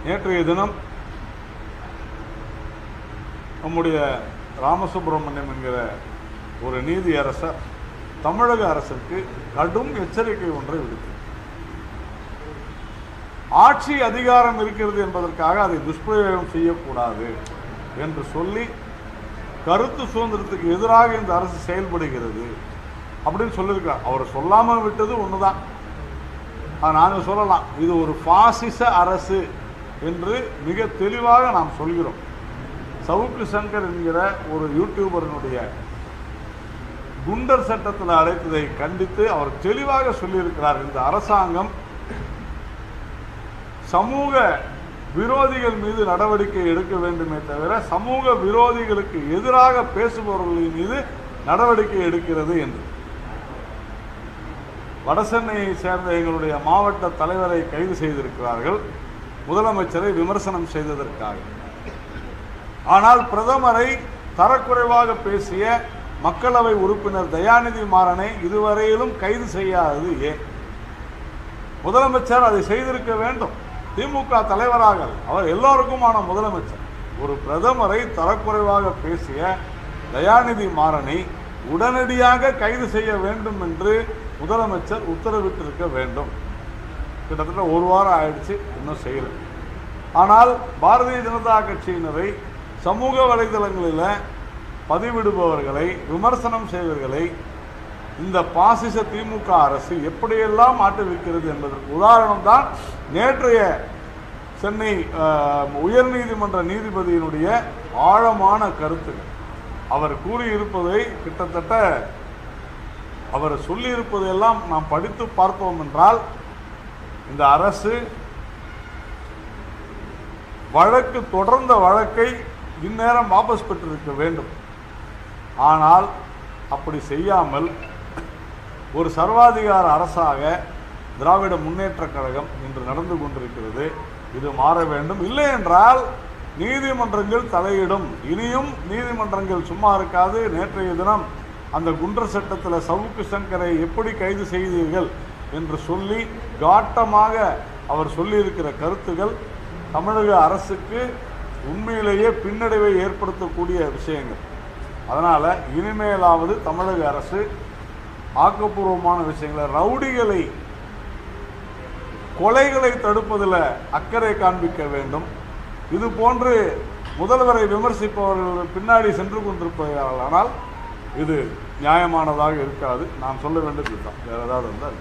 நேற்றைய தினம் நம்முடைய ராமசுப்ரமணியம் என்கிற ஒரு நீதியரசர் தமிழக அரசுக்கு கடும் எச்சரிக்கை ஒன்றை விடுத்தார். ஆட்சி அதிகாரம் இருக்கிறது என்பதற்காக அதை துஷ்பிரயோகம் செய்யக்கூடாது என்று சொல்லி கருத்து சுதந்திரத்துக்கு எதிராக இந்த அரசு செயல்படுகிறது அப்படின்னு சொல்லியிருக்கிறார். அவர் சொல்லாமல் விட்டது ஒண்ணுதான். நாங்கள் சொல்லலாம், இது ஒரு பாசிச அரசு என்று மிக தெளிவாக நாம் சொல்கிறோம். சவுக்கு சங்கர் என்கிற ஒரு யூடியூபரனுடைய குண்டர் சட்டத்தில் அழைத்ததை கண்டித்து அவர் தெளிவாக சொல்லியிருக்கிறார். இந்த அரசாங்கம் சமூக விரோதிகள் மீது நடவடிக்கை எடுக்க வேண்டுமே தவிர சமூக விரோதிகளுக்கு எதிராக பேசுபவர்களின் மீது நடவடிக்கை எடுக்கிறது என்று. வடசென்னையை சேர்ந்த எங்களுடைய மாவட்ட தலைவரை கைது செய்திருக்கிறார்கள், முதலமைச்சரை விமர்சனம் செய்ததற்காக. ஆனால் பிரதமரை தரக்குறைவாக பேசிய மக்களவை உறுப்பினர் தயாநிதி மாறனை இதுவரையிலும் கைது செய்யாதது ஏன்? முதலமைச்சர் அதை செய்திருக்க வேண்டும். திமுக தலைவராக அவர் எல்லோருக்குமான முதலமைச்சர். ஒரு பிரதமரை தரக்குறைவாக பேசிய தயாநிதி மாறனை உடனடியாக கைது செய்ய வேண்டும் என்று முதலமைச்சர் உத்தரவிட்டிருக்க வேண்டும். கிட்டத்தட்ட ஒரு வாரம் ஆயிடுச்சு, இன்னும் செய்யல. ஆனால் பாரதிய ஜனதா கட்சியினரை சமூக வலைதளங்களில் பதிவிடுபவர்களை விமர்சனம் செய்வர்களை இந்த பாசிச திமுக அரசு எப்படியெல்லாம் ஆட்டுவிக்கிறது என்பதற்கு உதாரணம் தான் நேற்றைய சென்னை உயர்நீதிமன்ற நீதிபதியினுடைய ஆழமான கருத்துகள். அவர் கூறியிருப்பதை கிட்டத்தட்ட அவர் சொல்லியிருப்பதையெல்லாம் நாம் படித்து பார்த்தோம் என்றால், இந்த அரசு வழக்கு தொடர்ந்த வழக்கை இந்நேரம் வாபஸ் பெற்றிருக்க வேண்டும். ஆனால் அப்படி செய்யாமல் ஒரு சர்வாதிகார அரசாக திராவிட முன்னேற்ற கழகம் இன்று நடந்து கொண்டிருக்கிறது. இது மாற வேண்டும். இல்லை என்றால் நீதிமன்றங்கள் தலையிடும். இனியும் நீதிமன்றங்கள் சும்மா இருக்காது. நேற்றைய தினம் அந்த குண்டர் சட்டத்தில் சவுக்கு சங்கரை எப்படி கைது செய்தீர்கள் என்று சொல்லி காட்டமாக அவர் சொல்லியிருக்கிற கருத்துக்கள் தமிழக அரசுக்கு உண்மையிலேயே பின்னடைவை ஏற்படுத்தக்கூடிய விஷயங்கள். அதனால் இனிமேலாவது தமிழக அரசு ஆக்கப்பூர்வமான விஷயங்களை, ரவுடிகளை, கொலைகளை தடுப்பதில் அக்கறை காண்பிக்க வேண்டும். இது போன்று முதல்வரை விமர்சிப்பவர்கள் பின்னாடி சென்று கொண்டிருப்பதால் இது நியாயமானதாக இருக்காது. நான் சொல்ல வேண்டியது தான். வேறு ஏதாவது இருந்தால்